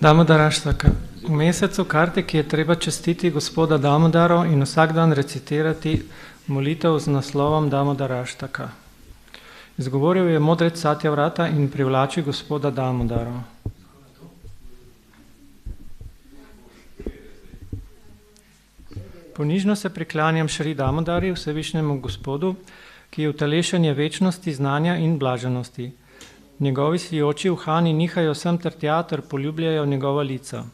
Damodaraštaka. V mesecu Kartiki je treba častiti gospoda Damodaro in vsak dan recitirati molitev z naslovom Damodaraštaka. Izgovoril je modrec Satyavrata in privlači gospoda Damodaro. Ponižno se priklanjam Šri Damodari, vsevišnjemu gospodu, ki je utelešenje večnosti, znanja in blaženosti. Njegovi sijoči uhani nihajo sem ter tja ter poljubljajo njegova lica.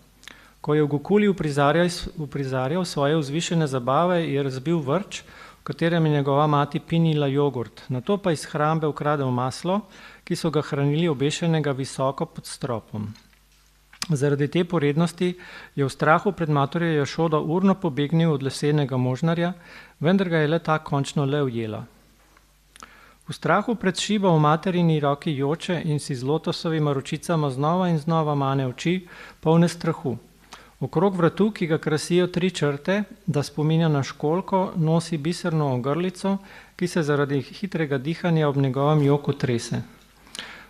Ko je v Gokuli uprizarjal svoje vzvišene zabave, je razbil vrč, v katerem je njegova mati pinila jogurt. Nato pa iz hrambe ukradel maslo, ki so ga hranili obešenega visoko pod stropom. Zaradi te porednosti je v strahu pred materjo Jašodo urno pobegnil od lesenega možnarja, vendar ga je le ta končno le ujela. V strahu pred Šibo v materini roki joče in si z lotosovima ročicama znova in znova mane oči, polne strahu. Okrog vratu, ki ga krasijo 3 črte, da spominja na školjko, nosi biserno ogrlico, ki se zaradi hitrega dihanja ob njegovem joku trese.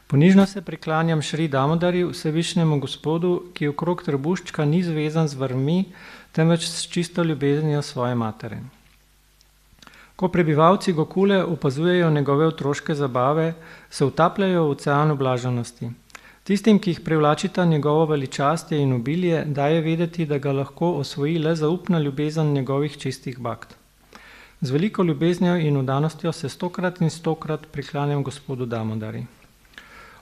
Ponižno se priklanjam Šri Damodari, vsevišnjemu gospodu, ki okrog trebuščka ni zvezan z vrvmi, temveč s čisto ljubeznijo svoje matere. Ko prebivalci Gokule opazujejo njegove otroške zabave, se utapljajo v oceanu blaženosti. Tistim, ki jih privlačita njegovo veličastje in obilje, daje vedeti, da ga lahko osvoji le zaupna ljubezen njegovih čistih bhakt. Z veliko ljubeznijo in vdanostjo se 100krat in 100krat priklanjam gospodu Damodari.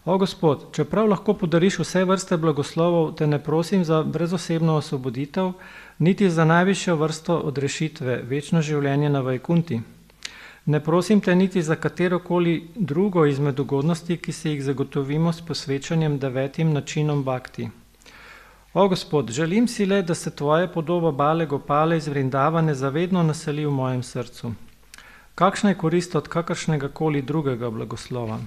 O Gospod, čeprav lahko podariš vse vrste blagoslovov, te ne prosim za brezosebno osvoboditev, niti za najvišjo vrsto odrešitve, večno življenje na Vajkunti. Ne prosim te niti za katerokoli drugo izmed ugodnosti, ki si jih zagotovimo s posvečanjem 9 načinom bhakti. O Gospod, želim si le, da se tvoja podoba Bale Gopale iz Vrindavane zavedno naseli v mojem srcu. Kakšna je korist od kakršnega koli drugega blagoslova?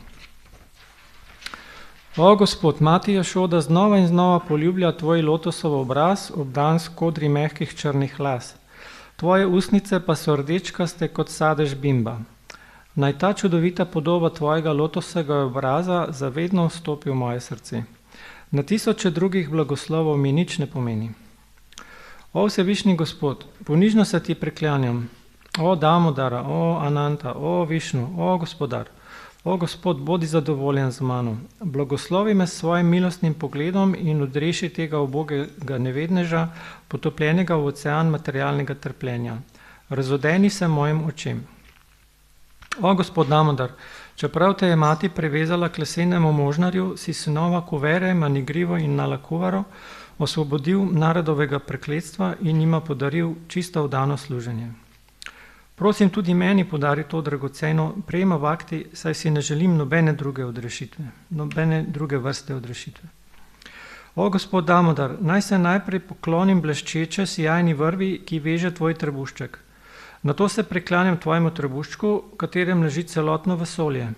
O Gospod, mati Jašoda znova in znova poljublja tvoj lotosov obraz, obdan s kodri mehkih črnih las. Tvoje usnice pa so rdečkaste kot sadež bimba. Naj ta čudovita podoba tvojega lotosega obraza zavedno vstopi v moje srce. Na tisoče drugih blagoslovov mi nič ne pomeni. O vsevišnji Gospod, ponižno se ti priklanjam. O Damodara, o Ananta, o Višnu, o Gospodar. O Gospod, bodi zadovoljen z mano. Blagoslovi me s svojim milostnim pogledom in odreši tega ubogega nevedneža, potopljenega v ocean materialnega trpljenja. Razodeni se mojim očem. O Gospod Damodar, čeprav te je mati prevezala k lesenemu možnarju, si sinova Kuvere, Manigrivo in Nalakuvaro osvobodil narodovega prekletstva in njima podaril čisto vdano služenje. Prosim, tudi meni podari to dragoceno prejema bhakti, saj si ne želim nobene druge vrste odrešitve. O Gospod Damodar, naj se najprej poklonim bleščeče sijajni vrvi, ki veže tvoj trebušček. Nato se priklanjam tvojemu trebuščku, v katerem leži celotno vesolje.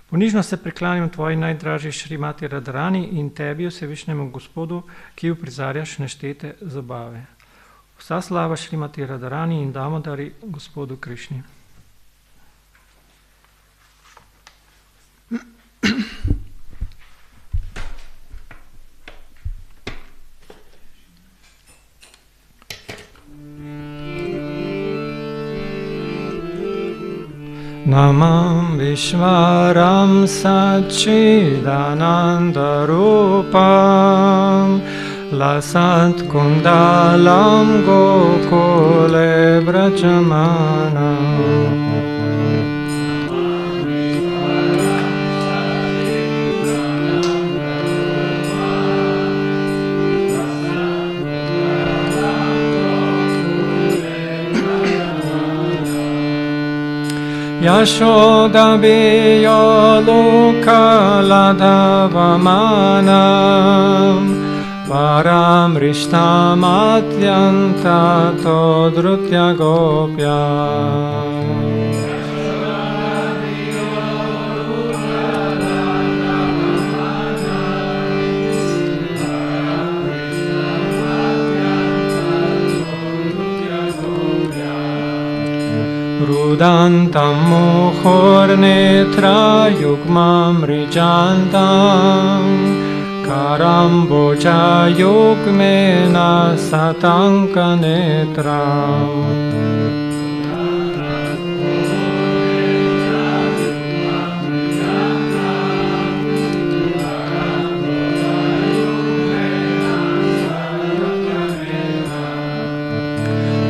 Ponižno se priklanjam tvoji najdražji Šrimati Radharani in tebi, vsevišnjemu Gospodu, ki uprizarjaš neštete zabave. Vsa slava Šrimati Radharani in Damodari, Gospodu Krišni. Namam Vishvaram Satchidananda Rupam Lasat Kundalam Gokule Vrajamanam. Yashoda biyo luka ladavamanam Param rishtam atyanta todrutya gopyam. Rudantam muhur netra yugmam rijantam Karamboja yugmena satanka netram.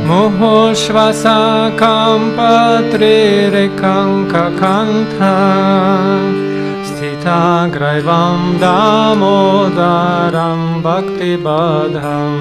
Moho shvasa kampa trirekanka kantha Stita graivam damodaram bhakti badham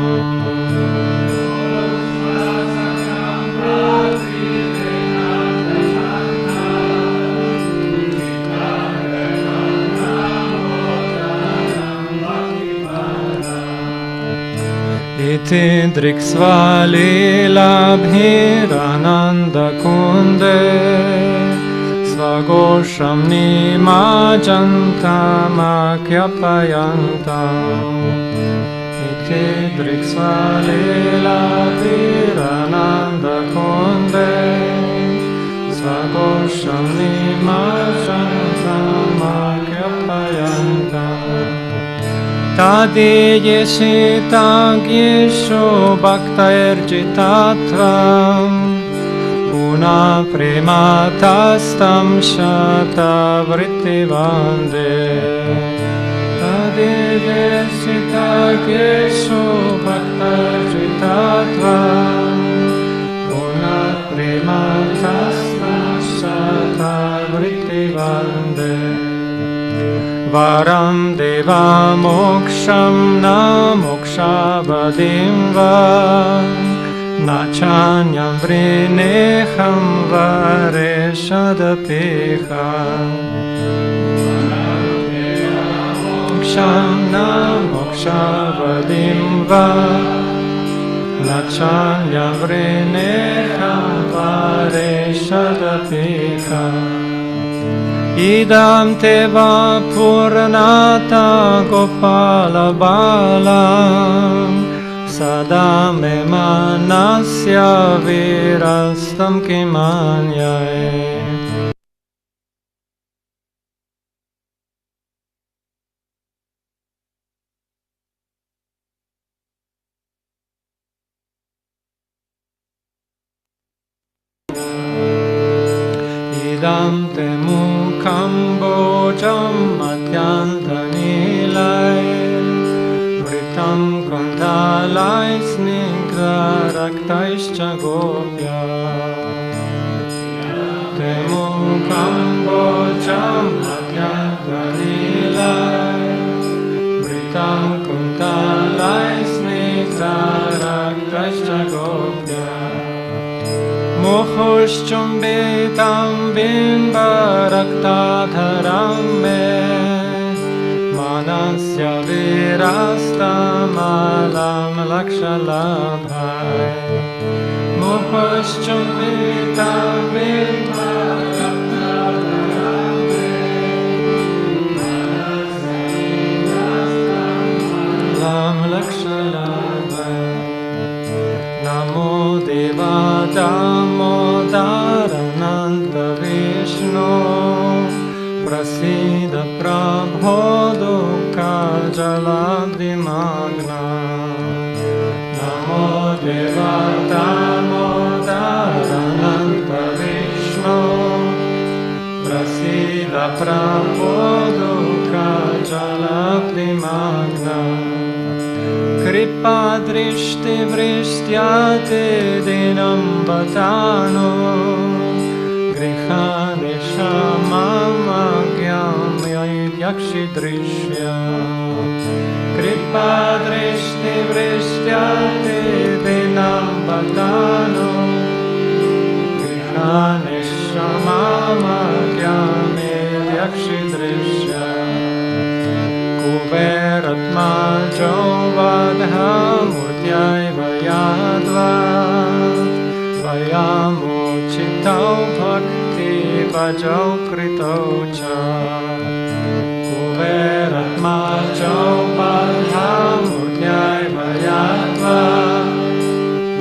Iti driksvali labhirananda kunde Svagosham nimajantam akyapayantam Iti driksvali labhirananda kunde Svagosham nimajantam akyapayantam Tadi yeshitang yesho bhaktairjitatvam Puna prematastam shata vritti vande Tadi yeshitang yesho bhaktairjitatvam Puna prematastam shata vritti vande Varam deva moksham na mokshavadим va Nachanyam vrineham vareshadapeha Moksham na mokshavadим va Nachanyam vrineham vareshadapeha Idam teva purnata gopala balam Sadame manasya virastam kimanyai Idam te mukam bojam madhyantanilai Vritam kondalai snigra raktaischa gopya Te mukam bojam madhyantanilai Vritam kondalai snigra raktaischa gopya Mohoshchumbetam bimbaraktatharam me Manasya virastamalam lakshalabhai Mohoshchumbetam bimbaraktatharam me Manasya virastamalam lakshalabhai Namo Deva Damodarananta Vishnu Prasida Prabho Dukha Jaladimagna Namo Deva Damodarananta Vishnu Prasida Prabho Dukha Jaladimagna Kripa drishti vrishtyate dinam batano Grihani shamamagyam yakshi drishya Kripa drishti vrishtyate dinam batano Grihani shamamagyam yakshi drishya Kuberatma Jovadha Murtyai Vayadva Vayamuchitau Bhakti Bhajau Kritau Cha Kuberatma Jovadha Murtyai Vayadva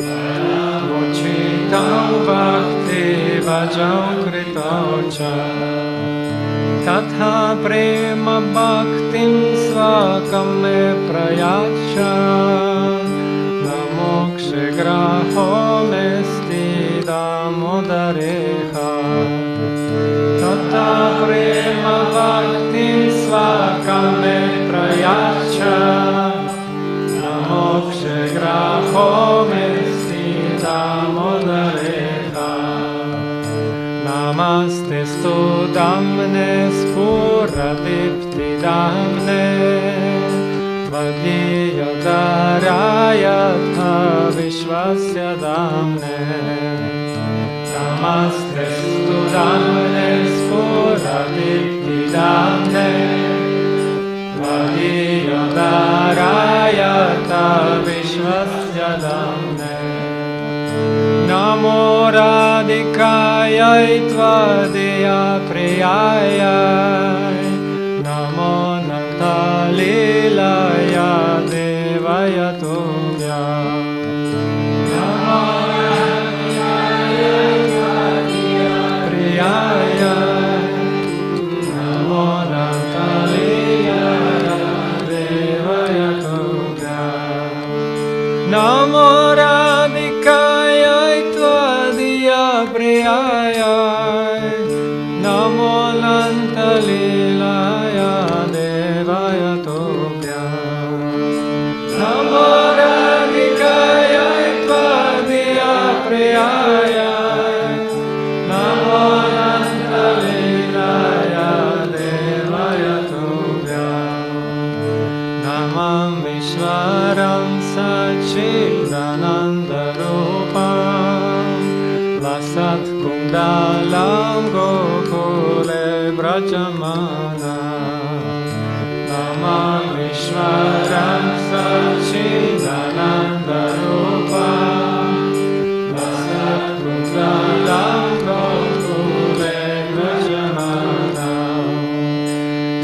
Vayamuchitau Bhakti Bhajau Kritau Cha Tatha prema bhaktim sva svakam me prayacha, na mokshe graho mesti damodareha. Tata prema bhakti svakam me prayacha, na mokshe graho mesti damodareha. Namaste stu damne spura dipti damne, bhakti-yoga vishvasya damne. Namaste stu damne spura dipti damne, bhakti-yoga vishvasya damne. Namo radhikayai tvadiya priyayai, namo naktalilaya devaya tubhya. Namo radhikayai tvadiya priyayai, namo naktalilaya devaya tubhya. Namo radhikayai tvadiya priyayai, namo nantalilaya devaya tubhya. Namo radhikayai tvadiya priyayai, namo nantalilaya devaya tubhya. Namam Vishwaram Sachidanandarupam, Lasat Kundalam Gokule Brajamana. Namam Vishwaram Sachidanandarupam, Lasat Kundalam Gokule Brajamana.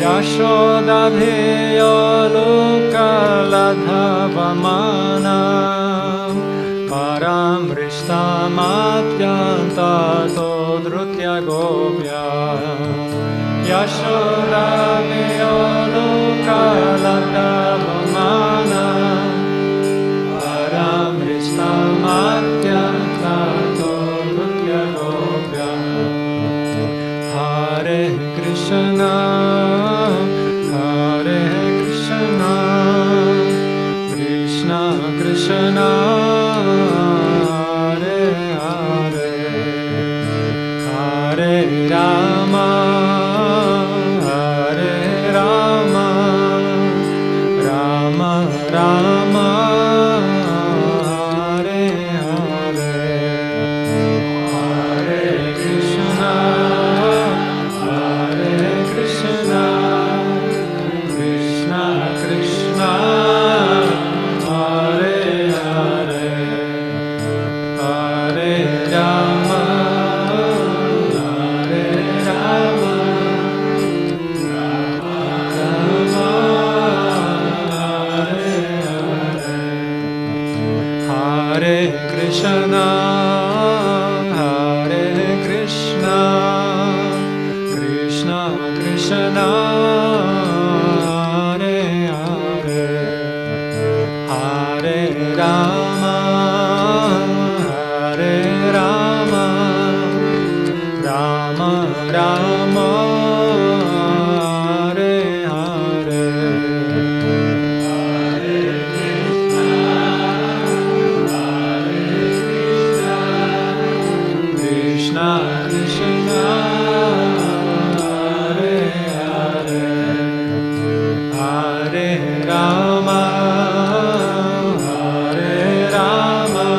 Yashodadheyo Lokaladhavamana, Paramrishtamatyantato drutya gopya. Yashodadheyo Lokaladhavamana, Paramrishtamatyantato drutya gopya. Hare Krišna, Hare Krišna, Krišna Krišna, Hare Hare, Hare Rama, Hare Rama, Rama Rama, Hare Hare, Hare Krišna, Hare Krišna, Krišna Krišna, Hare Hare, Hare Rama, Hare Rama, Rama Rama, Hare Hare, Hare Krišna, Hare Krišna, Krišna Krišna, Hare Hare, Hare Rama, Hare Rama, Rama Rama, Hare Hare, Hare Krishna, Krishna Krishna, Hare Hare, Hare Rama, Hare Rama,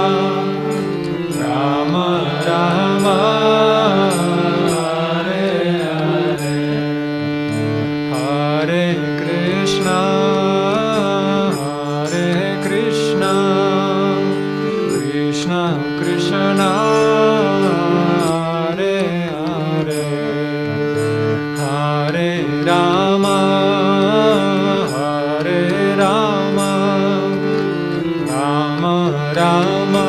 Rama Rama, Hare Hare, Hare Krishna, Hare Krishna, Krishna Krishna, Hare Hare, Hare Rama, Hare Rama, Rama Rama,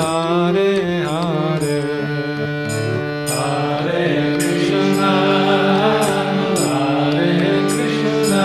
Hare Hare, Hare Krishna, Hare Krishna,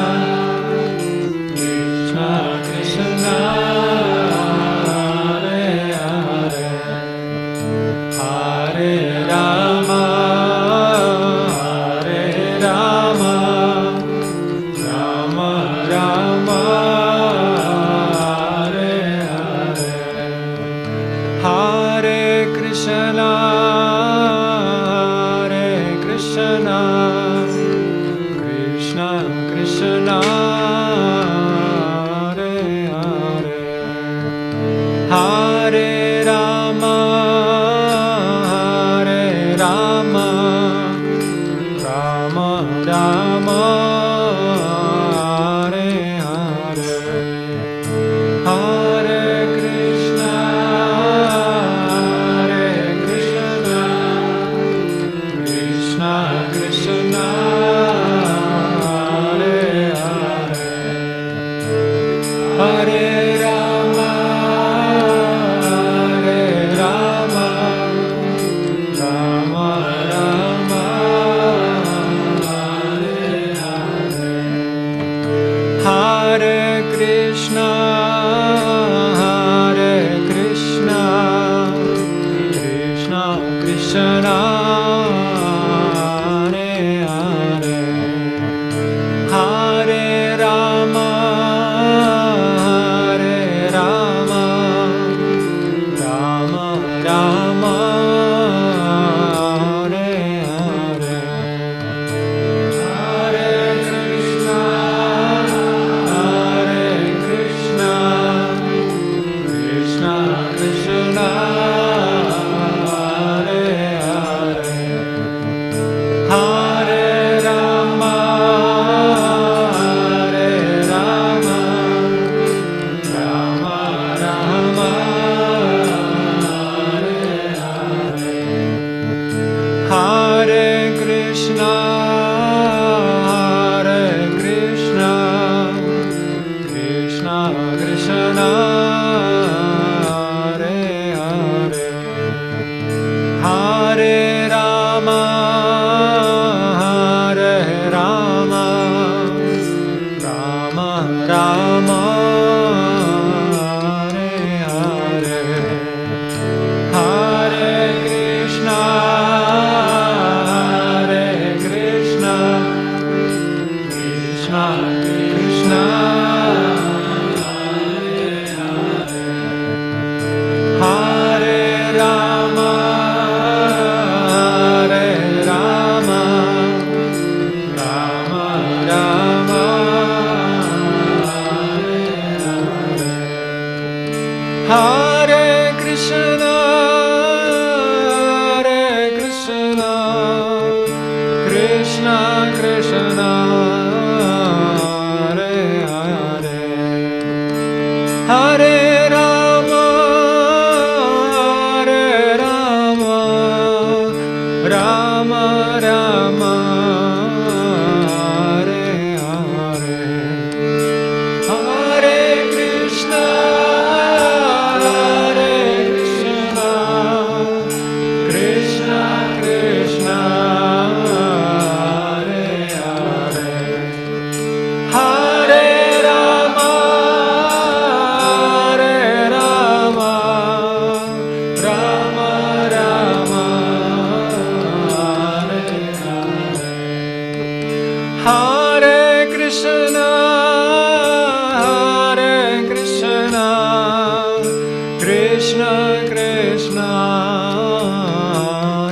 Krishna, Hare Hare, Hare Rama, Hare Rama, Rama Rama, Hare Hare, Hare Krishna, Hare Krishna, Krishna Krishna, Hare Rama, Hare Rama, Rama Rama, Hare Krishna, Hare Krishna, Krishna Krishna, Hare Hare, Hare Rama, Hare Rama, Rama Rama, Hare Hare, Hare Krishna, Hare Krishna, Krishna Krishna, Hare Hare, Hare Rama, Hare Rama, Rama Rama, Hare Hare, Hare Krishna, Hare Krishna, Krishna Krishna,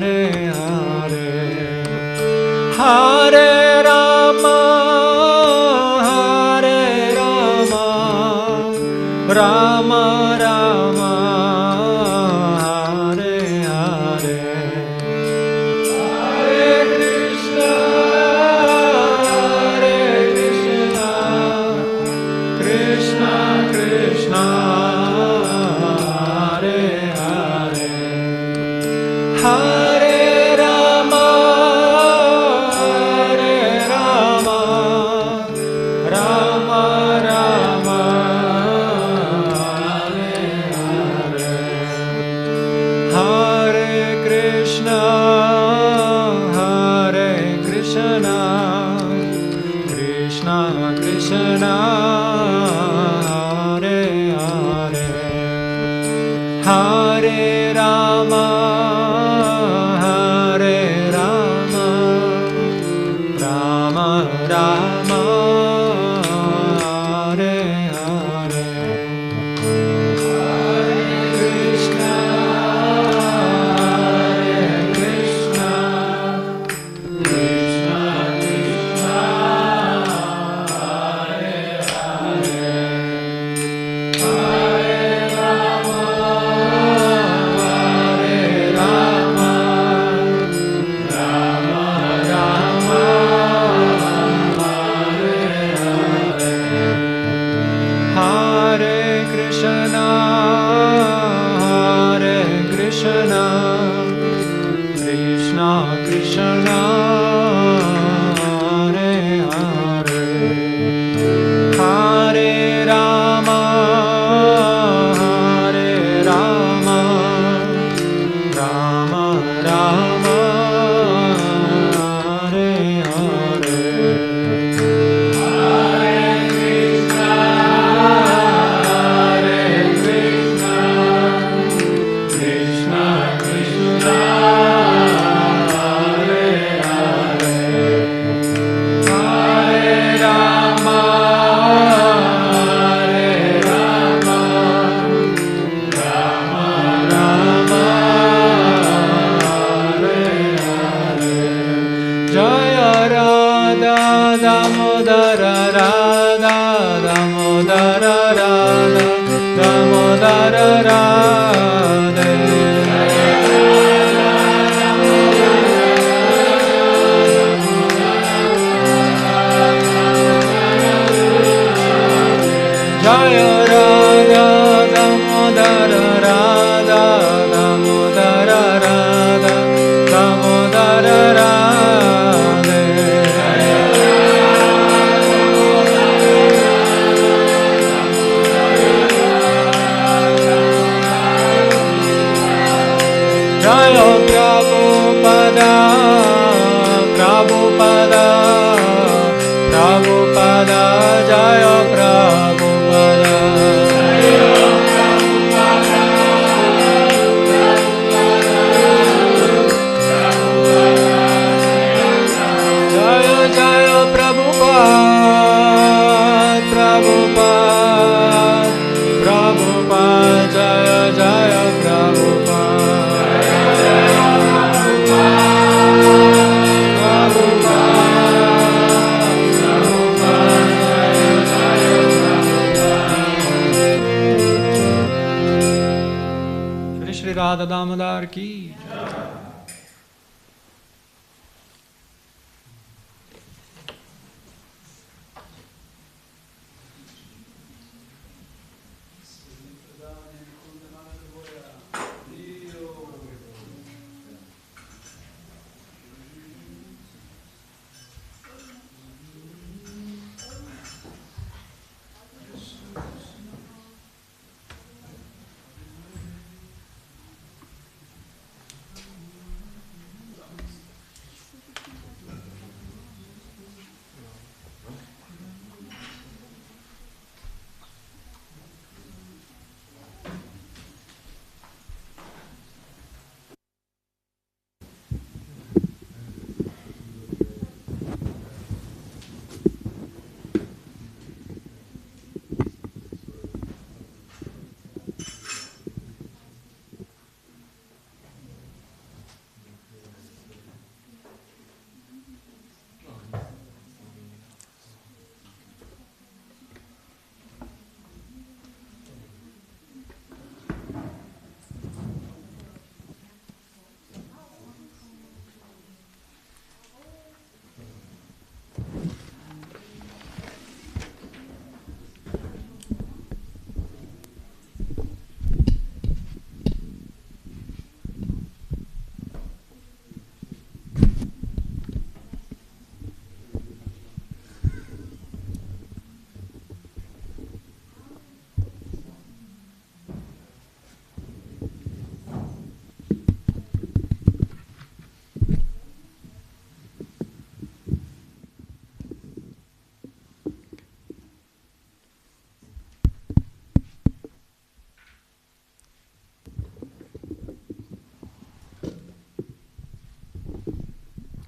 Hare Hare, Hare Rama, Hare Rama, Rama Rama, Hare Hare, Hare Krishna, Hare Krishna, Krishna Krishna, Hare Hare, Hare Rama, Hare Rama, Rama Rama, Hare Hare, Hare Krishna, Hare Krishna, Krishna Krishna, Hare Hare, Hare Rama, Hare Rama, Rama Rama, Hare Hare, Hare Krishna, Hare Krishna, Krishna Krishna, Hare Hare, Hare Rama, Hare Jaya Prabhupada, Prabhupada, Prabhupada, Jaya Prabhupada. Jaya Jaya Prabhupada, Prabhupada, Prabhupada, Jaya Jaya Radha Damodar ki.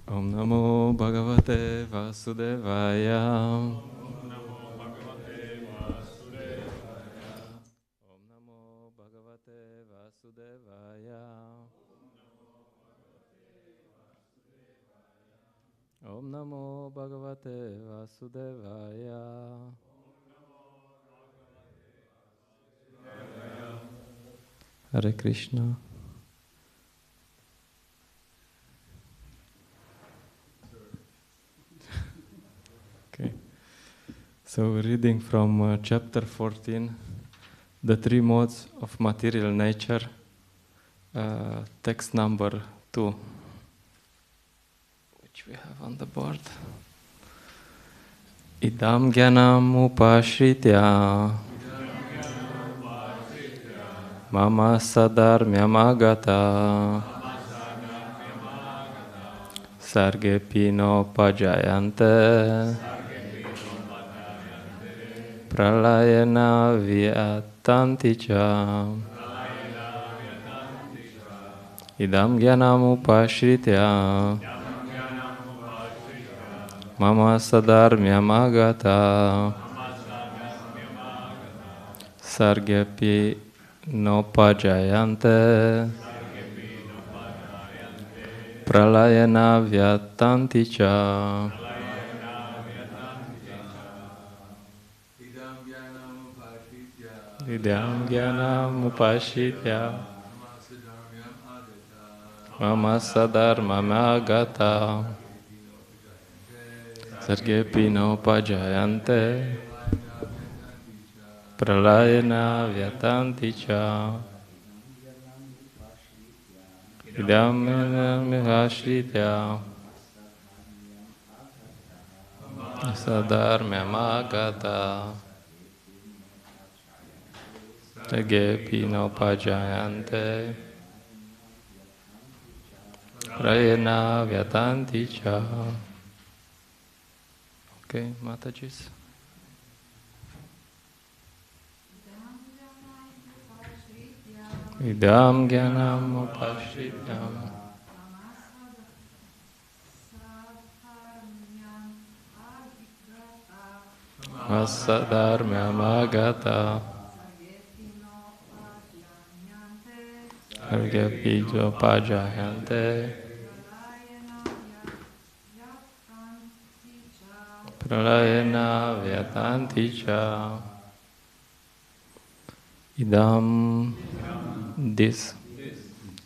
Om Namo Bhagavate Vasudevaya. Om Namo Bhagavate Vasudevaya. Om Namo Bhagavate Vasudevaya. Om Namo Bhagavate Vasudevaya. Hare Krishna. Okay. So reading from chapter 14, the three modes of material nature, text number 2, which we have on the board. Idam gyanam upashritya mama sadarmyamagata sarge pino pajayante pralayana vyatanti cha. Idam gyanam upashritya mama sadarmyamagata sargepi nopajayante pralayana vyatanti cha. Idam gyanam upashitya mama sadarmyamagata sargepi nopajayante pralayana vyatanti cha. Idam mihashritya sadarmyamagata sargepi nopajayante prayena vyatanti cha. Okay, Matajis. Idam gyanam upashrityam Asadharmyam agata Argyapijo pajayante Pralayena vyatanti cha. Idam, this,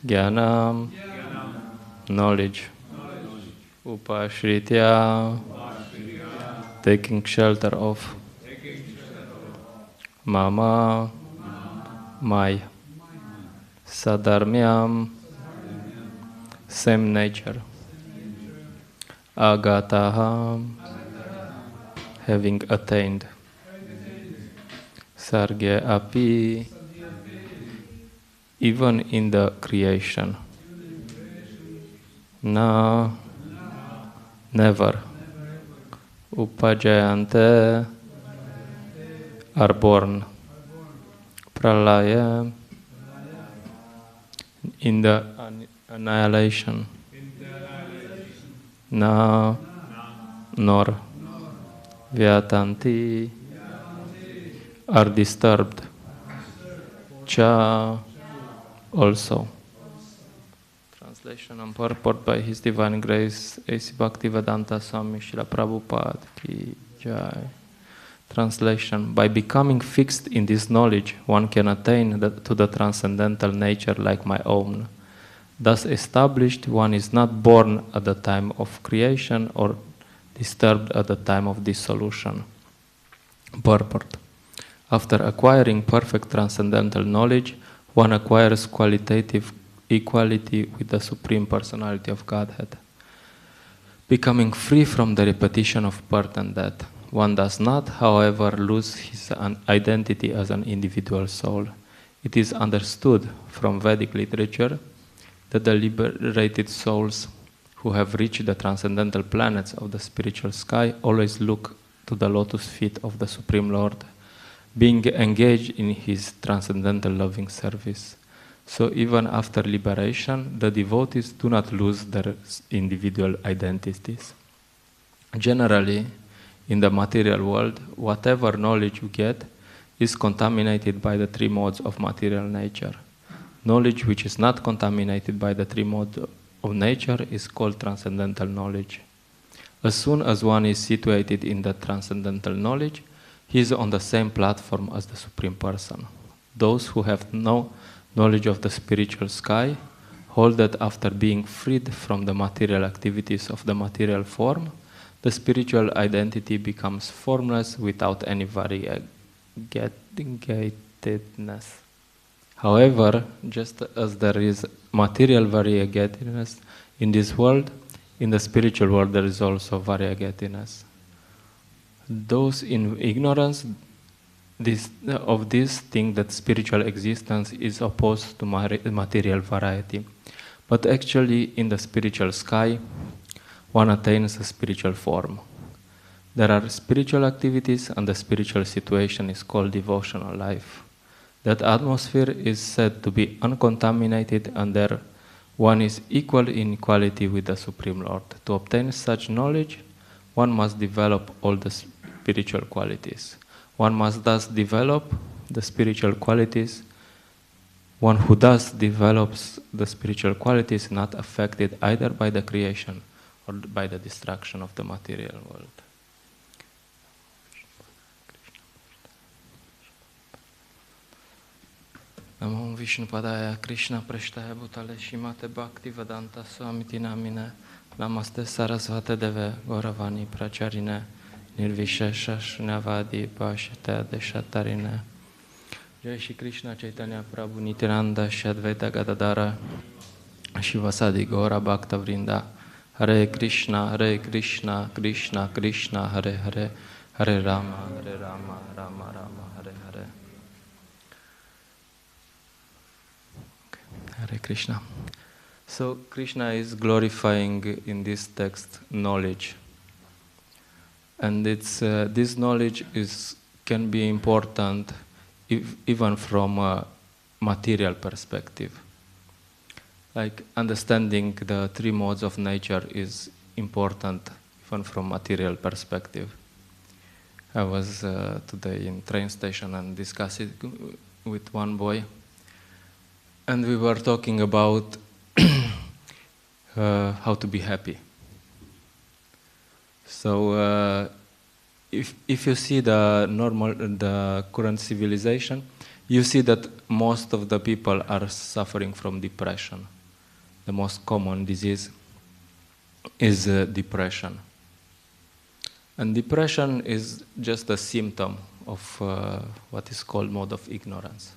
Jnanam, knowledge, Upashritya, taking shelter of, Mama, my, Sadharmyam, same nature, Agataha, having attained, Sargya api, even in the creation. Na, never. Upajayante, are born. Pralaya, in the annihilation. Na, nor. Vyatanti, are disturbed. Cha, also. Translation and purport by His Divine Grace A.C. Bhaktivedanta Swami Srila Prabhupada Ki Jai. Translation: by becoming fixed in this knowledge, one can attain to the transcendental nature like my own. Thus established, one is not born at the time of creation or disturbed at the time of dissolution. Purport: after acquiring perfect transcendental knowledge, one acquires qualitative equality with the Supreme Personality of Godhead. Becoming free from the repetition of birth and death, one does not, however, lose his identity as an individual soul. It is understood from Vedic literature that the liberated souls who have reached the transcendental planets of the spiritual sky always look to the lotus feet of the Supreme Lord, being engaged in His transcendental loving service. So even after liberation, the devotees do not lose their individual identities. Generally, in the material world, whatever knowledge you get is contaminated by the three modes of material nature. Knowledge which is not contaminated by the three modes of nature is called transcendental knowledge. As soon as one is situated in the transcendental knowledge, he is on the same platform as the Supreme Person. Those who have no knowledge of the spiritual sky hold that after being freed from the material activities of the material form, the spiritual identity becomes formless without any variegatedness. However, just as there is material variegatedness in this world, in the spiritual world there is also variegatedness. Those in ignorance of this think that spiritual existence is opposed to material variety. But actually, in the spiritual sky, one attains a spiritual form. There are spiritual activities, and the spiritual situation is called devotional life. That atmosphere is said to be uncontaminated, and there one is equal in quality with the Supreme Lord. To obtain such knowledge, one must develop all the spiritual qualities. One must thus develop the spiritual qualities. One who thus develops the spiritual qualities is not affected either by the creation or by the destruction of the material world. Namo Vishnu Padaya Krishna Prashtaya Bhutale Shimate Bhakti Vedanta Swamiti Namine Namaste Sarasvate Deve Gauravani Pracharine Nirvishesha Shunyavadi Bhashate Deshatarine. Jai Shri Krishna Chaitanya Prabhu Nityananda Shri Advaita Gadadara Shivasadi Gaura Bhakta Vrinda. Hare Krishna, Krishna Krishna, Hare Hare, Hare Rama, Rama Rama, Hare Hare. Okay. Hare Krishna. So Krishna is glorifying in this text knowledge, and this knowledge can be important even from a material perspective. Like understanding the three modes of nature is important even from material perspective. I was today in train station and discussing with one boy, and we were talking about how to be happy. So if you see the current civilization, you see that most of the people are suffering from depression. The most common disease is depression. And depression is just a symptom of what is called mode of ignorance.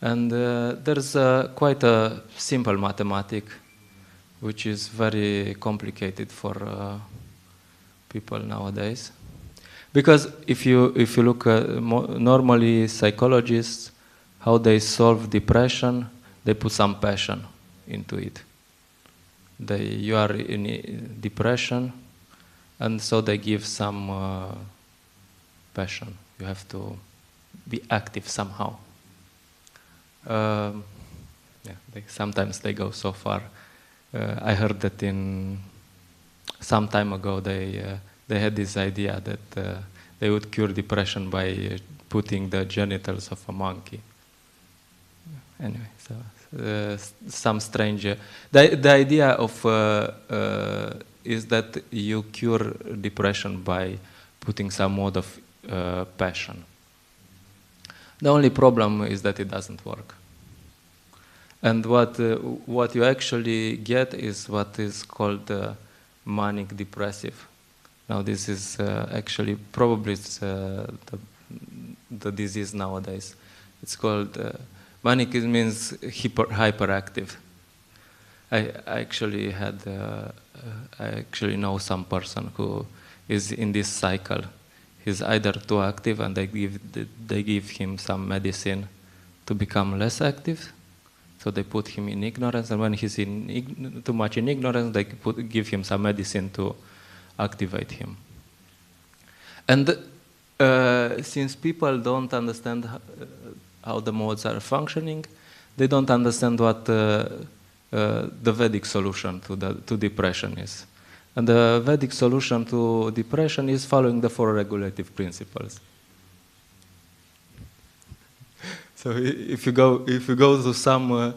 And there's quite a simple mathematic, which is very complicated for people nowadays. Because if you look at normally psychologists, how they solve depression, they put some passion into it. You are in depression, and so they give some passion. You have to be active somehow. Sometimes they go so far. I heard that some time ago they had this idea that they would cure depression by putting the genitals of a monkey. Anyway, so some strange. The idea of is that you cure depression by putting some mode of passion. The only problem is that it doesn't work. And what you actually get is what is called manic depressive. Now this is actually probably the disease nowadays. It's called manic. It means hyperactive. I actually know some person who is in this cycle. He's either too active, and they give him some medicine to become less active. So they put him in ignorance, and when he's too much in ignorance, they give him some medicine to activate him. And since people don't understand how the modes are functioning, they don't understand what the Vedic solution to depression is. And the Vedic solution to depression is following the four regulative principles. So if you go to someone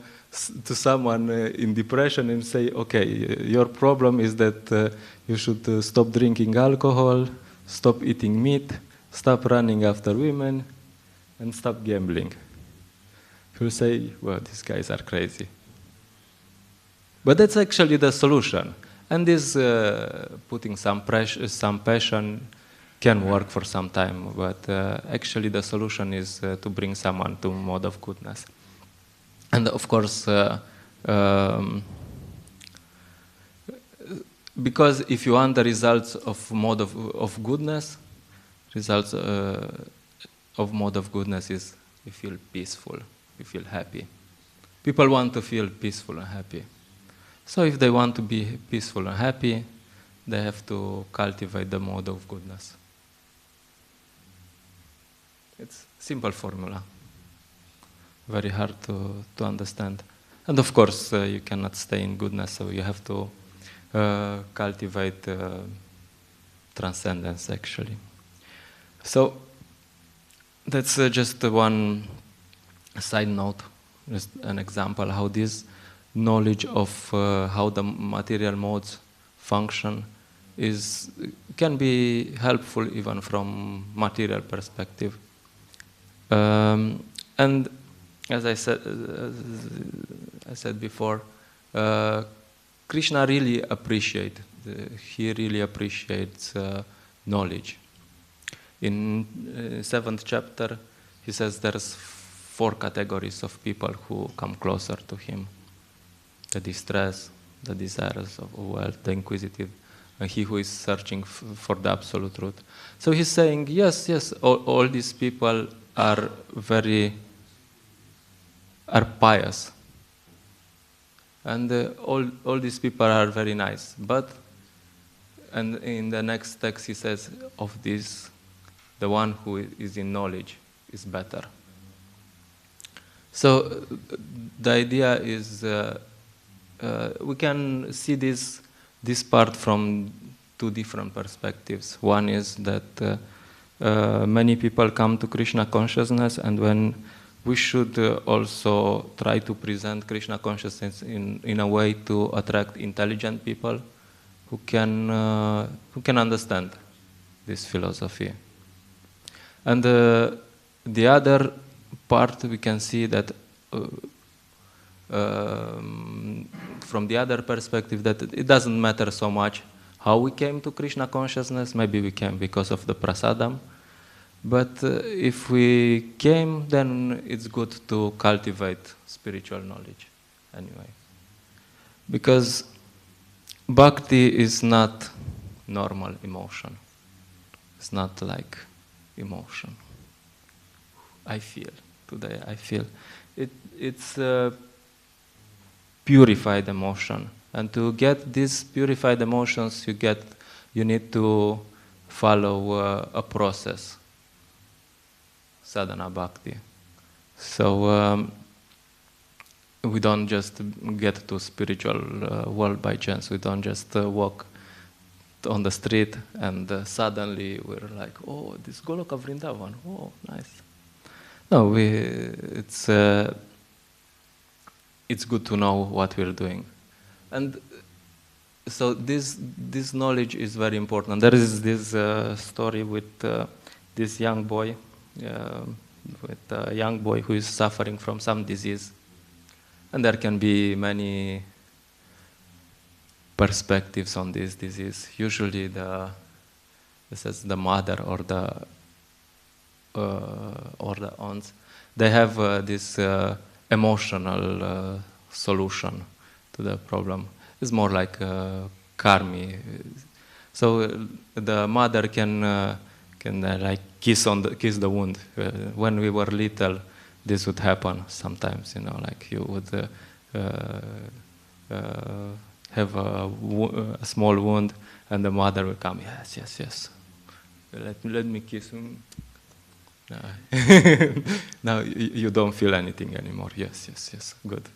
in depression and say, okay, your problem is that you should stop drinking alcohol, stop eating meat, stop running after women, and stop gambling. You'll say, well, these guys are crazy. But that's actually the solution. And this putting some passion can work for some time, but actually the solution is to bring someone to mode of goodness. And of course, because if you want the results of mode of goodness, results of mode of goodness is you feel peaceful, you feel happy. People want to feel peaceful and happy. So if they want to be peaceful and happy, they have to cultivate the mode of goodness. It's a simple formula, very hard to understand. And of course, you cannot stay in goodness, so you have to cultivate transcendence, actually. So that's just one side note, just an example how this knowledge of how the material modes function can be helpful even from material perspective. And as I said before, Krishna really appreciates knowledge. In 7th chapter, he says there's 4 categories of people who come closer to him: the distress, the desires of wealth, the inquisitive, and he who is searching for the absolute truth. So he's saying, yes, all these people are pious. And all these people are very nice. But, and in the next text he says, of this, the one who is in knowledge is better. So the idea is, we can see this part from two different perspectives. One is that many people come to Krishna consciousness, and when we should also try to present Krishna consciousness in a way to attract intelligent people who can understand this philosophy. And the other part, we can see that from the other perspective, that it doesn't matter so much how we came to Krishna consciousness. Maybe we came because of the prasadam, but if we came, then it's good to cultivate spiritual knowledge anyway. Because bhakti is not normal emotion. It's not like emotion. I feel. Today I feel. It's purified emotion. And to get these purified emotions, you need to follow a process. Sadhana bhakti. So we don't just get to spiritual world by chance. We don't just walk on the street and suddenly we're like, oh, this Goloka Vrindavan, oh, nice. No, it's good to know what we're doing. And so this knowledge is very important. There is this story with this young boy, with a young boy who is suffering from some disease. And there can be many perspectives on this disease. Usually the mother or the aunts, they have this emotional solution to the problem. It's more like karmi. So the mother can like kiss the wound. When we were little, this would happen sometimes. Like you would have a small wound, and the mother will come. Yes. Let me kiss him. Now you don't feel anything anymore. Yes. Good.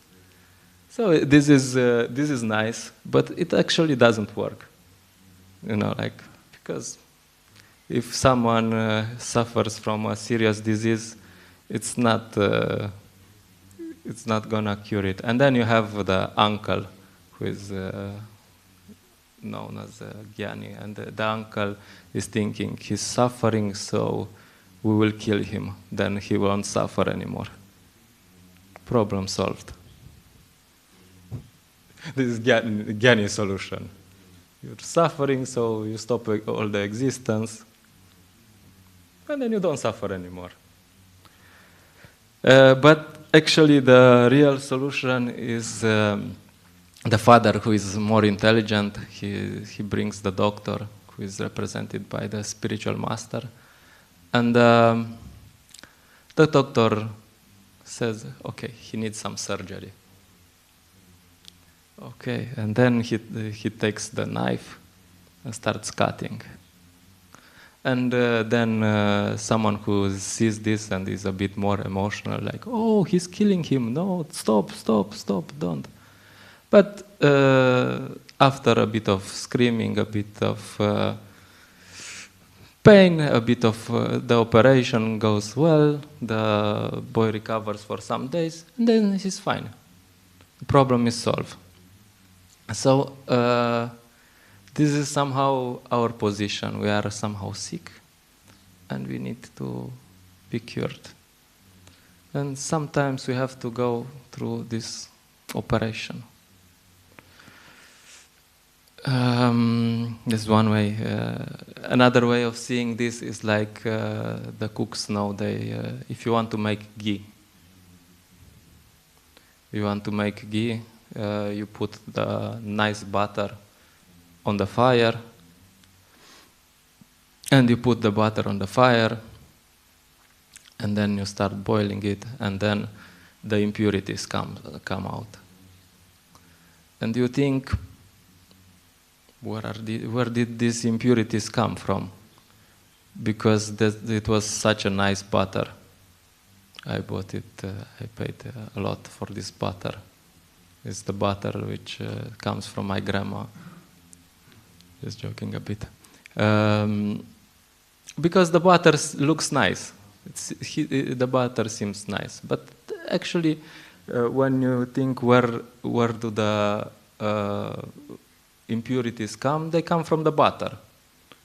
So this is nice, but it actually doesn't work. Because if someone suffers from a serious disease, it's not gonna cure it. And then you have the uncle who is known as Jnani, and the uncle is thinking he's suffering, so we will kill him, then he won't suffer anymore. Problem solved. This is Jnani's solution. You're suffering, so you stop all the existence, and then you don't suffer anymore. But actually the real solution is the father who is more intelligent. He brings the doctor, who is represented by the spiritual master. And the doctor says, okay, he needs some surgery. Okay, and then he takes the knife and starts cutting. And then someone who sees this and is a bit more emotional, like, oh, he's killing him. No, stop, don't. But after a bit of screaming, a bit of pain, a bit of the operation goes well, the boy recovers for some days, and then he's fine. The problem is solved. So this is somehow our position. We are somehow sick, and we need to be cured. And sometimes we have to go through this operation. This is one way. Another way of seeing this is like the cooks know. If you want to make ghee, you put the nice butter on the fire, and you put the butter on the fire, and then you start boiling it, and then the impurities come out. And you think, where did these impurities come from? Because it was such a nice butter. I bought it, I paid a lot for this butter. It's the butter which comes from my grandma. Just joking a bit. Because the butter looks nice. The butter seems nice. But actually, when you think where do the impurities come, they come from the butter.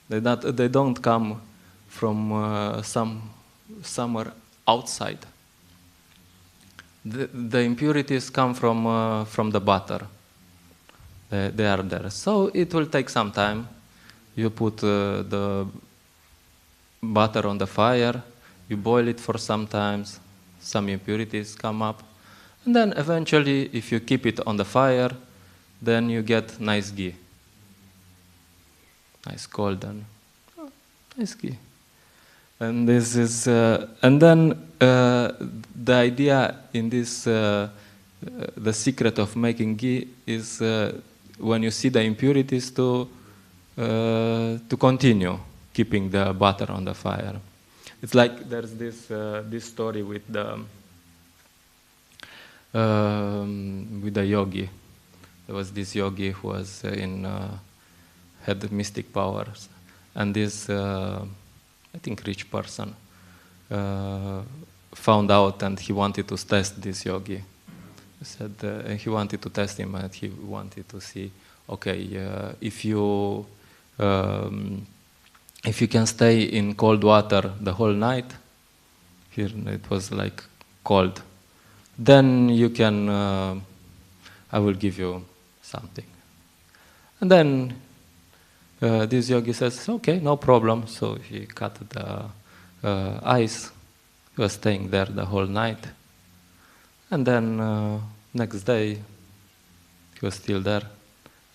They don't come from somewhere outside. The impurities come from the butter. They are there. So it will take some time. You put the butter on the fire, you boil it for some time, some impurities come up, and then eventually, if you keep it on the fire, then you get nice ghee. Nice golden, nice ghee. And this is, and then the idea in this, the secret of making ghee is when you see the impurities to continue keeping the butter on the fire. It's like there's this story with the yogi. There was this yogi who was had mystic powers, and this I think rich person found out, and he wanted to test this yogi. He said he wanted to test him, and he wanted to see, okay, if you can stay in cold water the whole night, here it was like cold, then you can, I will give you something. And then this yogi says, okay, no problem. So he cut the ice. He was staying there the whole night. And then next day, he was still there.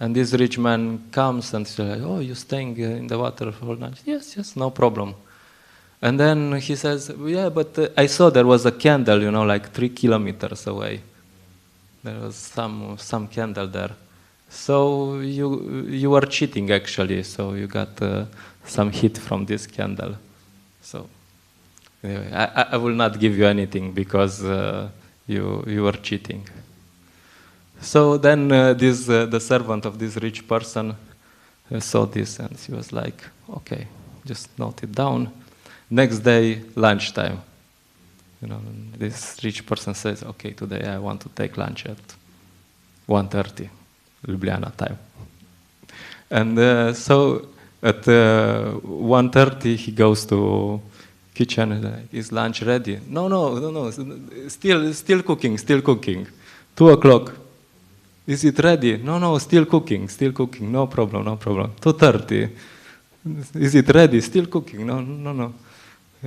And this rich man comes and says, like, oh, you're staying in the water the whole night? Yes, yes, no problem. And then he says, yeah, but I saw there was a candle, like 3 kilometers away. There was some candle there. So you were cheating, actually. So you got some heat from this candle. So anyway, I will not give you anything because you were cheating. So then the servant of this rich person saw this, and he was like, okay, just note it down. Next day, lunchtime. This rich person says, okay, today I want to take lunch at 1:30, Ljubljana time. And so at 1:30 he goes to kitchen and like, is lunch ready? No, still cooking. 2 o'clock. Is it ready? No, still cooking, no problem. 2:30. Is it ready? Still cooking, no.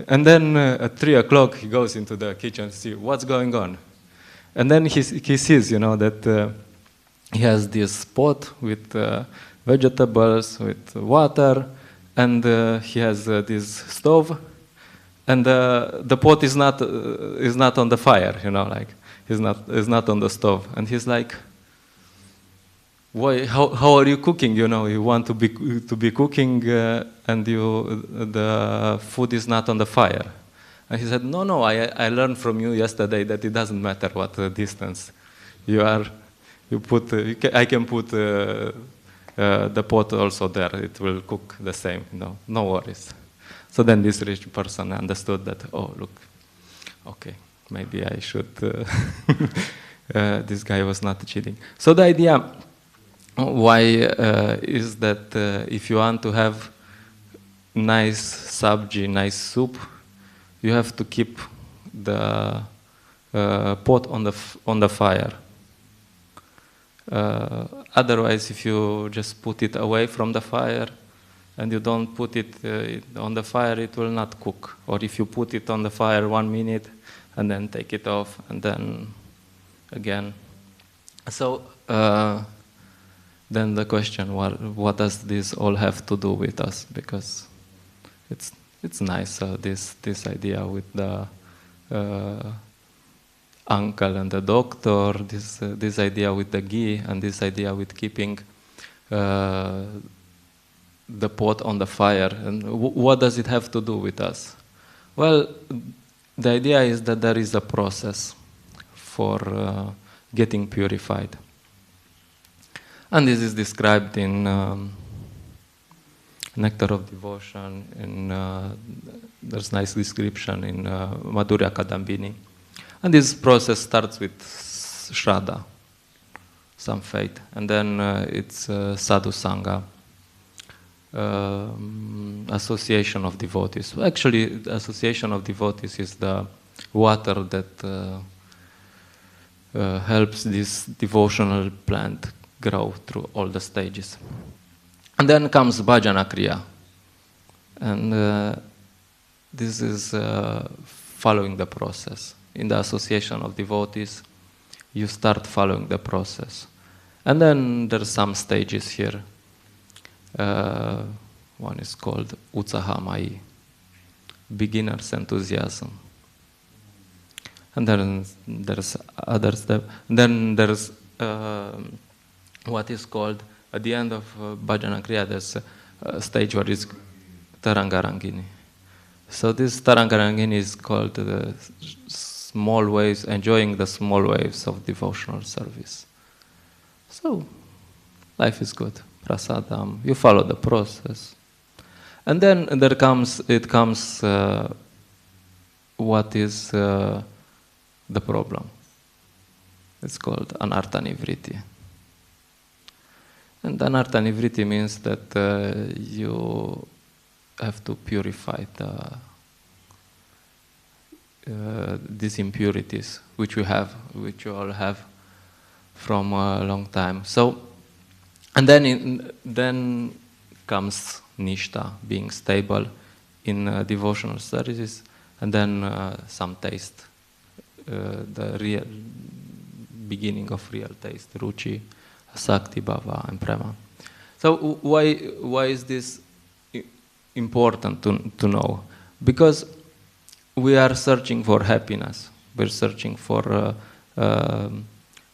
And then at 3 o'clock he goes into the kitchen to see what's going on. And then he sees, that he has this pot with vegetables, with water, and he has this stove, and the pot is not on the fire, like is not on the stove. And he's like, why? How are you cooking? You want to be cooking, and the food is not on the fire. And he said, no. I learned from you yesterday that it doesn't matter what distance you are. I can put the pot also there. It will cook the same. No worries. So then this rich person understood that. Oh, look. Okay, maybe I should. This guy was not cheating. So the idea. Why is that if you want to have nice sabji, nice soup, you have to keep the pot on the fire. Otherwise, if you just put it away from the fire and you don't put it on the fire, it will not cook. Or if you put it on the fire 1 minute and then take it off and then again. So. Then the question, what does this all have to do with us? Because it's nice, this idea with the uncle and the doctor, this idea with the ghee and this idea with keeping the pot on the fire. And what does it have to do with us? Well, the idea is that there is a process for getting purified. And this is described in Nectar of Devotion, there's nice description in Madhurya Kadambini. And this process starts with Shraddha, some faith, and then it's Sadhu Sangha, association of devotees. Actually, the association of devotees is the water that helps this devotional plant grow through all the stages. And then comes Bhajana Kriya. And this is following the process. In the association of devotees, you start following the process. And then there's some stages here. One is called Utsaha Mai, beginner's enthusiasm. And then there's other step. Then there's what is called, at the end of Bhajana Kriya, there's a stage where it's Tarangarangini. So this Tarangarangini is called the small waves, enjoying the small waves of devotional service. So, life is good. Prasadam, you follow the process. And then it comes what is the problem. It's called Anartha Nivritti. And Anartha Nivritti means that you have to purify these impurities which you all have from a long time. So, and then comes Nishta, being stable in devotional services, and then some taste, the real beginning of real taste, Ruchi, Sakti, Bhava, and Prema. So why is this important to know? Because we are searching for happiness. We're searching for.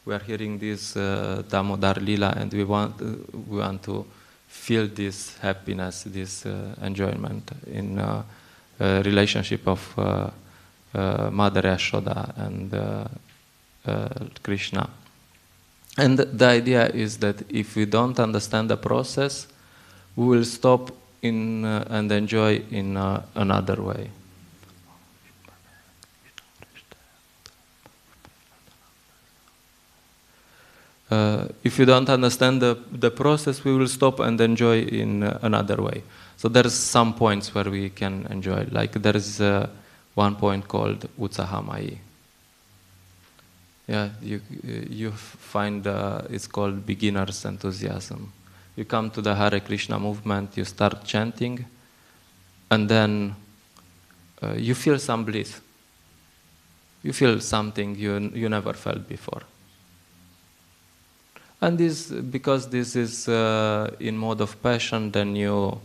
We are hearing this Damodar Lila, and we want to feel this happiness, this enjoyment in relationship of Mother Yashoda and Krishna. And the idea is that if we don't understand the process, we will stop and enjoy in another way. If you don't understand the process, we will stop and enjoy in another way. So there's some points where we can enjoy. Like there is one point called Utsaha Mai. Yeah, you find it's called beginner's enthusiasm. You come to the Hare Krishna movement, you start chanting, and then you feel some bliss. You feel something you never felt before. And this, because this is in mode of passion, then you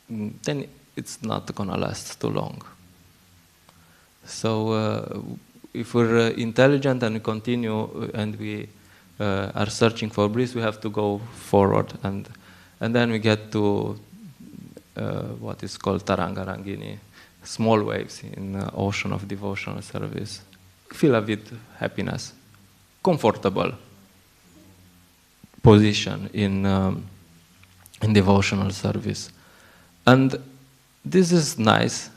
then it's not gonna last too long. So if we're intelligent and we continue and we are searching for bliss, we have to go forward, and then we get to what is called Tarangarangini. Small waves in the ocean of devotional service. Feel a bit happiness, comfortable position in devotional service, and this is nice.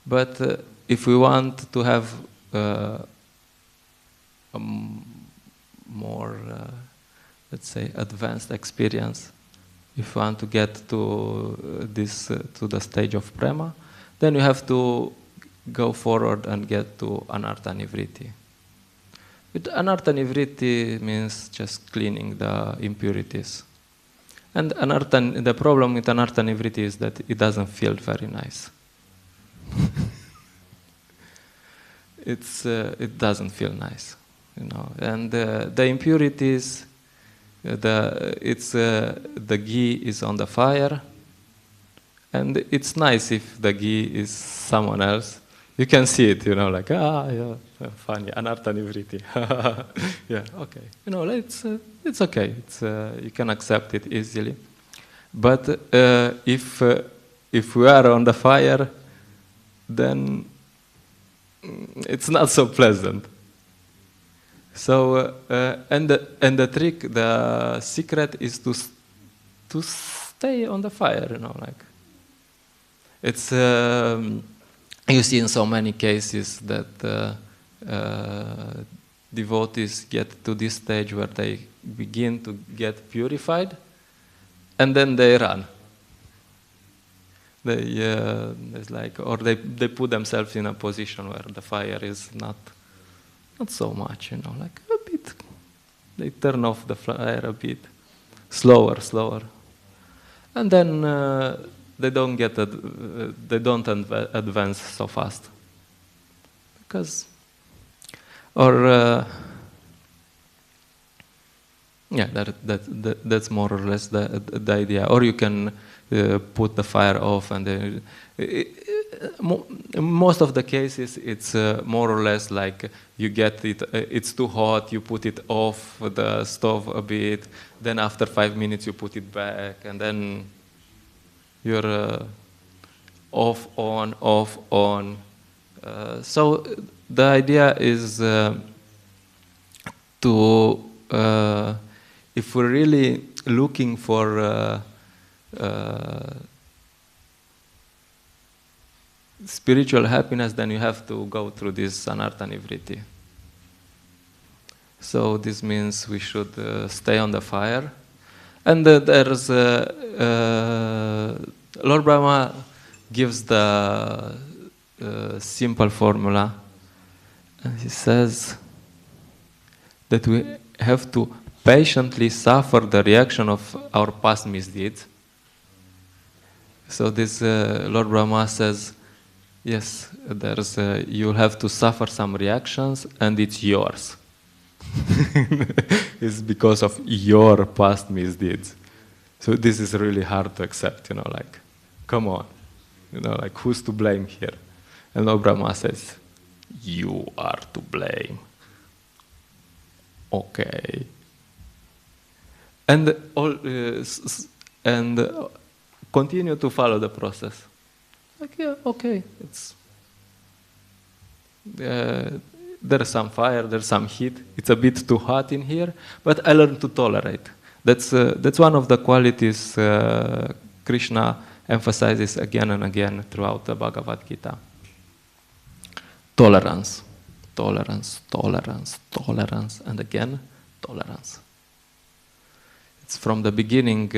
But if we want to have a more, let's say, advanced experience, if you want to get to to the stage of prema, then you have to go forward and get to Anartha Nivritti. With Anartha Nivritti means just cleaning the impurities. And the problem with Anartha Nivritti is that it doesn't feel very nice. It doesn't feel nice, you know. And the impurities, the ghee is on the fire, And it's nice if the ghee is someone else. You can see it, like, yeah, funny, anartha nivriti. Yeah, okay. It's okay. You can accept it easily. But if we are on the fire, then it's not so pleasant. So, and the trick, the secret is to stay on the fire, like. It's, you see in so many cases that devotees get to this stage where they begin to get purified, and then they run. It's like, or they put themselves in a position where the fire is not so much, like a bit. They turn off the fire a bit, slower, and then they don't advance so fast, because, or yeah, that's more or less the idea. Or you can put the fire off, and most of the cases it's more or less like you get it. It's too hot. You put it off the stove a bit. Then after 5 minutes you put it back, and then you're off on. So the idea is to, if we're really looking for spiritual happiness, then you have to go through this anartha nivriti. So this means we should stay on the fire. And there's Lord Brahma gives the simple formula, and he says that we have to patiently suffer the reaction of our past misdeeds. So this Lord Brahma says, yes, there's you'll have to suffer some reactions, and it's yours. It's because of your past misdeeds. So this is really hard to accept, like, come on, like, who's to blame here? And Lord Brahma says, you are to blame. Okay. And continue to follow the process. Like, yeah, okay, it's there's some fire, there's some heat. It's a bit too hot in here, but I learned to tolerate. That's one of the qualities Krishna emphasizes again and again throughout the Bhagavad Gita. Tolerance, tolerance, tolerance, tolerance, and again, tolerance. It's from the beginning,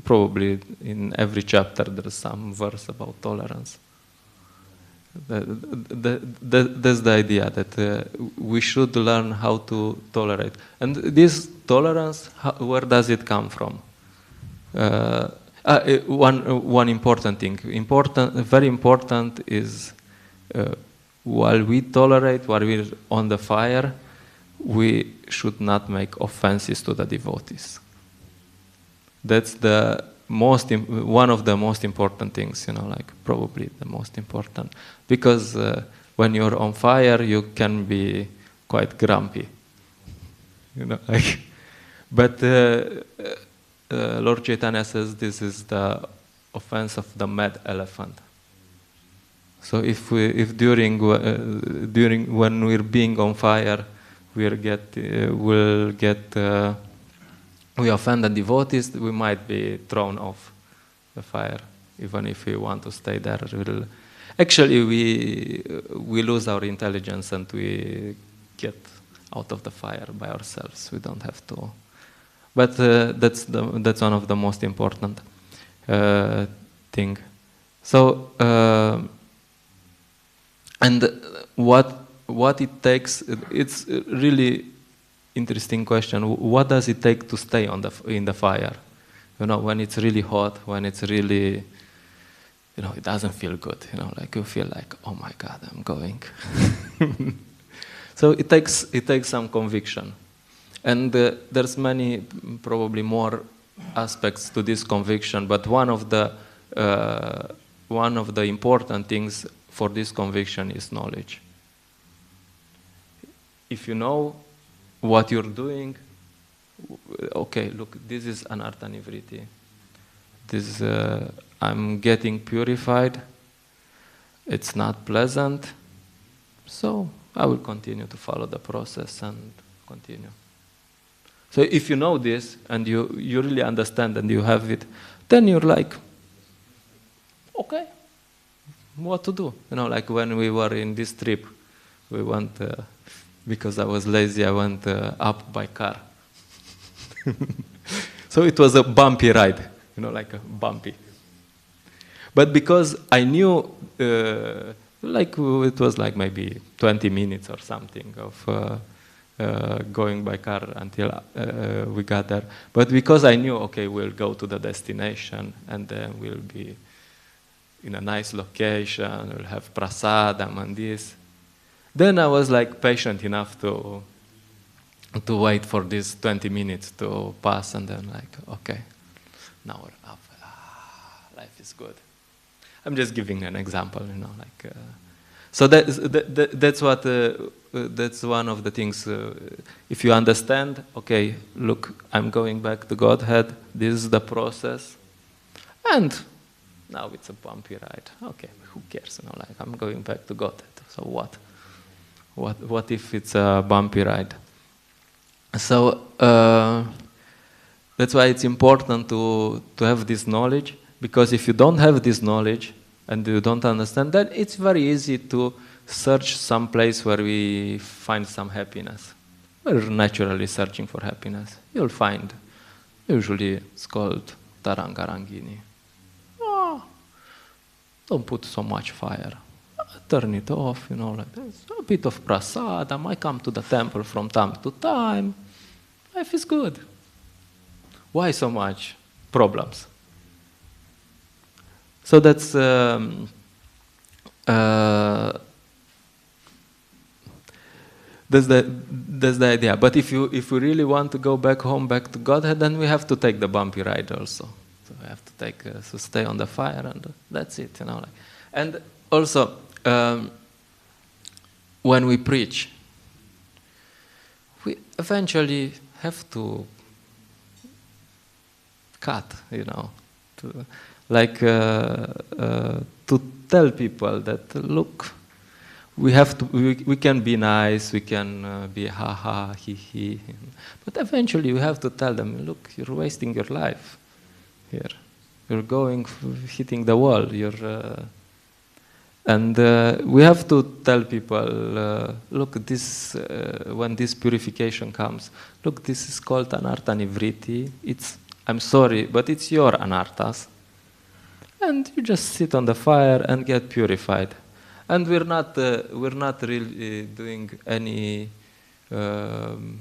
probably in every chapter there's some verse about tolerance. That's the idea, that we should learn how to tolerate. And this tolerance, where does it come from? One important thing, very important is while we tolerate, while we're on the fire, we should not make offenses to the devotees. That's one of the most important things, like probably the most important. Because when you're on fire, you can be quite grumpy. Like, but Lord Chaitanya says this is the offense of the mad elephant. So if during when we're being on fire, we offend the devotees, we might be thrown off the fire, even if we want to stay there. Actually, we lose our intelligence and we get out of the fire by ourselves. We don't have to. But that's one of the most important thing. So and what it takes, it's really interesting question. What does it take to stay in the fire? When it's really hot, when it's really, it doesn't feel good. Like you feel like, oh my God, I'm going. So it takes some conviction, and there's many, probably more aspects to this conviction. But one of the one of the important things for this conviction is knowledge. If you know what you're doing, okay, look, this is anartha nivritti. This I'm getting purified. It's not pleasant, so I will continue to follow the process and continue. So if you know this and you really understand and you have it, then you're like, okay, what to do? You know, like when we were in this trip, we went, because I was lazy, I went up by car. So it was a bumpy ride, you know, like a bumpy. But because I knew, like it was like maybe 20 minutes or something of going by car until we got there. But because I knew, okay, we'll go to the destination and then we'll be in a nice location, we'll have prasadam and this. Then I was like patient enough to wait for these 20 minutes to pass and then like, okay, now we're up. Life is good. I'm just giving an example, you know, like. So that's what. That's one of the things. If you understand, okay, look, I'm going back to Godhead. This is the process, and now it's a bumpy ride. Okay, who cares? You know, like I'm going back to Godhead. So what? What if it's a bumpy ride? So that's why it's important to have this knowledge, because if you don't have this knowledge and you don't understand, then it's very easy to search some place where we find some happiness. We're naturally searching for happiness. You'll find, usually it's called tarangarangini. Oh, don't put so much fire. Turn it off, you know, like this. A bit of prasadam. I come to the temple from time to time. Life is good. Why so much problems? So that's the idea. But if we really want to go back home, back to Godhead, then we have to take the bumpy ride also. So we have to take to stay on the fire, and that's it, you know. Like. And also, when we preach, we eventually have to cut, you know, to tell people that, look, we can be nice, we can be ha ha, he he, but eventually we have to tell them, look, you're wasting your life here. You're hitting the wall. And we have to tell people, look, this when this purification comes, look, this is called anartha nivritti. I'm sorry, but it's your anarthas. And you just sit on the fire and get purified. And we're not really doing any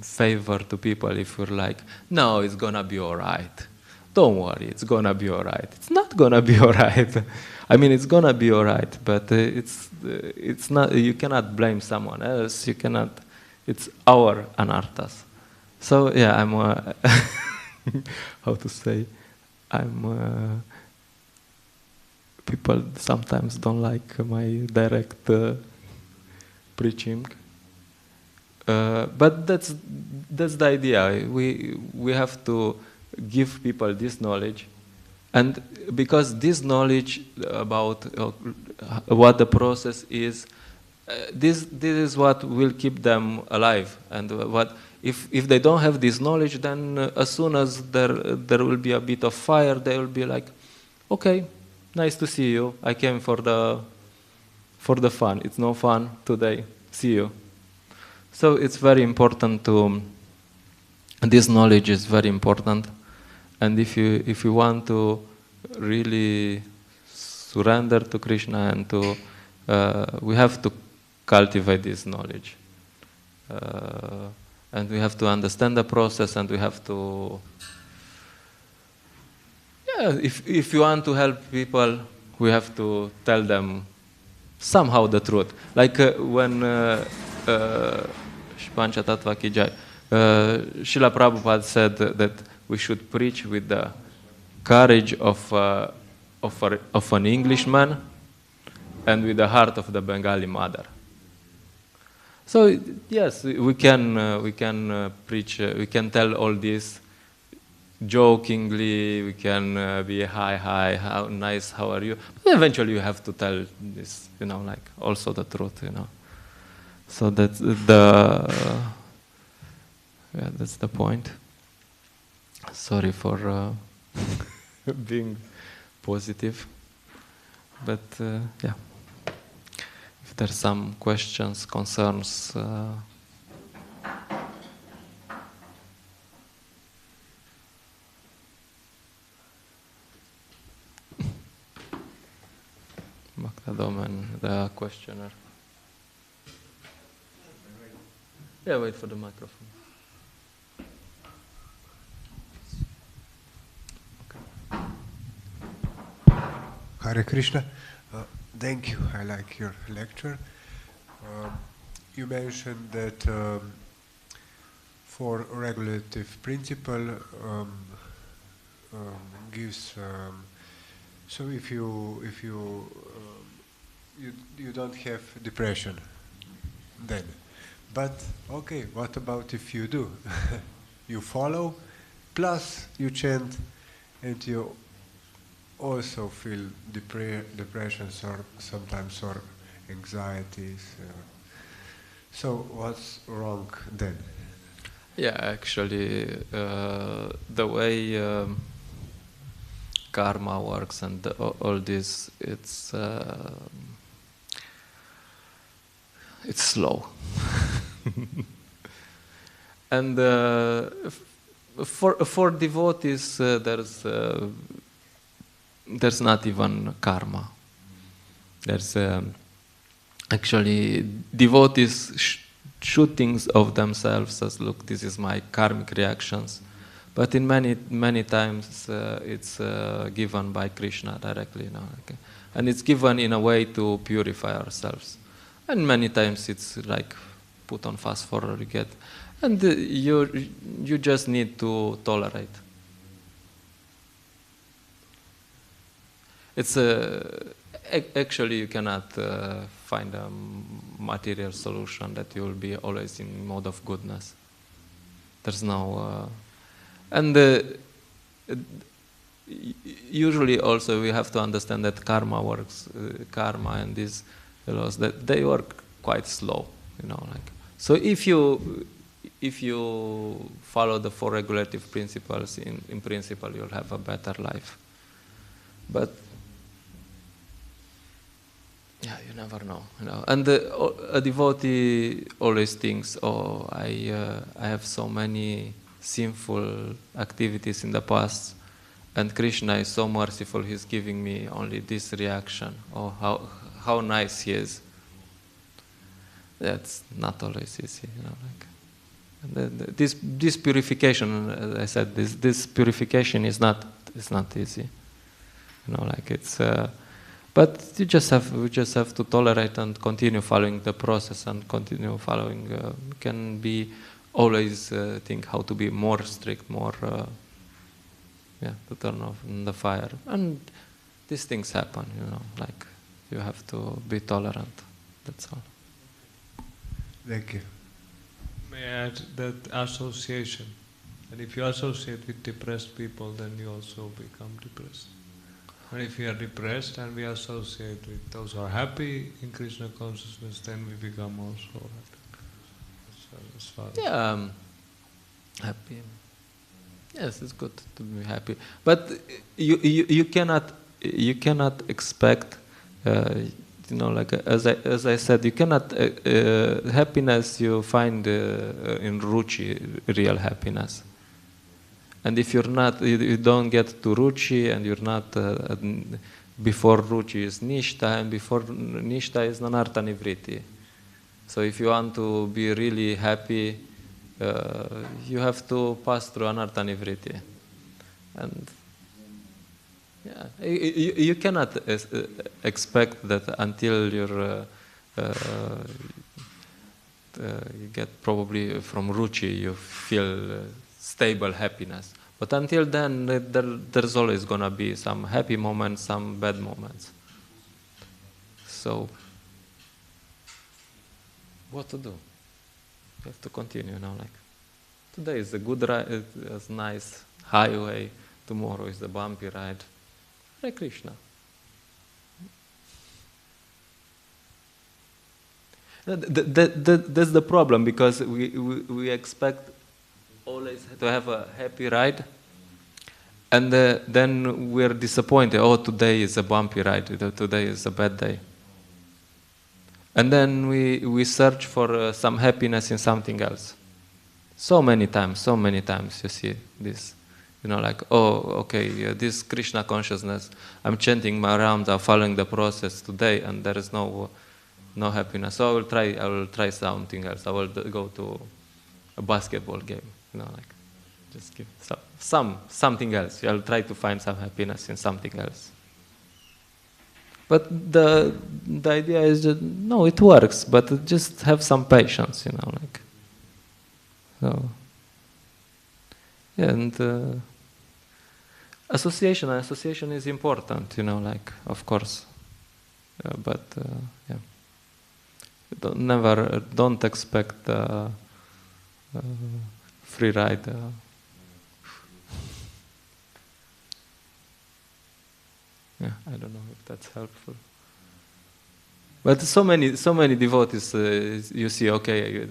favor to people if we're like, no, it's gonna be all right. Don't worry, it's gonna be all right. It's not gonna be all right. I mean, it's gonna be all right, but it's not. You cannot blame someone else. You cannot. It's our anarthas. So yeah, I'm. How to say? I'm. People sometimes don't like my direct preaching, but that's the idea. We have to give people this knowledge, and because this knowledge about what the process is, this is what will keep them alive. And what if they don't have this knowledge, then as soon as there will be a bit of fire, they will be like, okay, nice to see you. I came for the fun. It's no fun today. See you. So it's very important this knowledge is very important. And if you want to really surrender to Krishna and we have to cultivate this knowledge. And we have to understand the process, and we have to. Yeah, if you want to help people, we have to tell them somehow the truth. Like when Pancha Tattva Ki Jai, Srila Prabhupada said that we should preach with the courage of of an Englishman and with the heart of the Bengali mother. So yes, we can preach, we can tell all this jokingly, we can be hi, how nice, how are you? But eventually you have to tell this, like also the truth, So that's that's the point. Sorry for being positive, but yeah. If there's some questions, concerns. Bhakta-Dom and the questioner. Yeah, wait for the microphone. Hare Krishna. Thank you. I like your lecture. You mentioned that for regulative principle gives. So if you don't have depression, then. But okay, what about if you do? You follow, plus you chant, and you also feel depressions or sometimes or anxieties. So what's wrong then? Yeah, actually, the way karma works and all this, it's slow. And for devotees, there's not even karma. There's actually devotees shootings of themselves as, look, this is my karmic reactions. But in many times it's given by Krishna directly, okay? And it's given in a way to purify ourselves. And many times it's like put on fast forward again. And you just need to tolerate. It's actually you cannot find a material solution that you will be always in mode of goodness. There's no, and usually also we have to understand that karma works, karma and these laws, that they work quite slow, like. So if you follow the 4 regulative principles, in principle you'll have a better life. But yeah, you never know, And a devotee always thinks, oh, I have so many sinful activities in the past, and Krishna is so merciful, he's giving me only this reaction. Oh, how nice he is. That's not always easy, like. And this purification, as I said, this purification is not easy, like it's. But we just have to tolerate and continue following the process and continue following. Can be always think how to be more strict, more to turn off the fire, and these things happen. Like you have to be tolerant. That's all. Thank you. May I add that association, and if you associate with depressed people, then you also become depressed. And if we are depressed and we associate with those who are happy in Krishna consciousness, then we become also happy. Yeah, happy. Yes, it's good to be happy, but you cannot expect. Like as I said, you cannot happiness you find in ruchi, real happiness. And if you're not, you don't get to ruchi, and you're not before ruchi is nishta, and before nishta is nanartha nivriti. So if you want to be really happy, you have to pass through anartha nivriti. And yeah, you cannot expect that until you get probably from ruchi you feel stable happiness. But until then, there's always gonna be some happy moments, some bad moments. So, what to do? You have to continue, like today is a good ride, it's nice highway. Tomorrow is the bumpy ride. Hare Krishna. That's the problem, because we expect always to have a happy ride, and then we're disappointed. Oh, today is a bumpy ride. Today is a bad day. And then we search for some happiness in something else. So many times you see this. Like, oh, okay, this Krishna consciousness, I'm chanting my rounds, I'm following the process today, and there is no happiness. So I will try something else. I will go to a basketball game, like just give something else. I'll try to find some happiness in something else. But the idea is that no, it works, but just have some patience, like. So, yeah, and association is important, like, of course, but yeah, don't expect free ride. Yeah, I don't know if that's helpful. But so many devotees, you see, okay,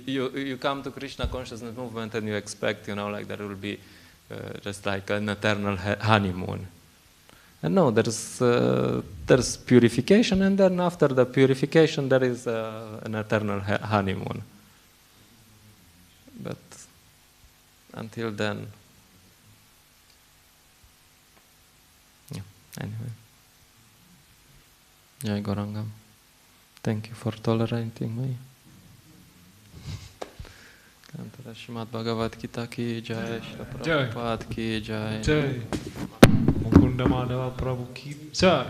you come to Krishna consciousness movement and you expect, like there will be just like an eternal honeymoon. And no, there's purification, and then after the purification there is an eternal honeymoon. But until then, yeah, anyway. Jai Gauranga. Thank you for tolerating me. Kantara Srimad Bhagavad Gita ki jai, Srila Prabhupada ki jai. Jai. Mukunda Madhava Prabhu ki jai.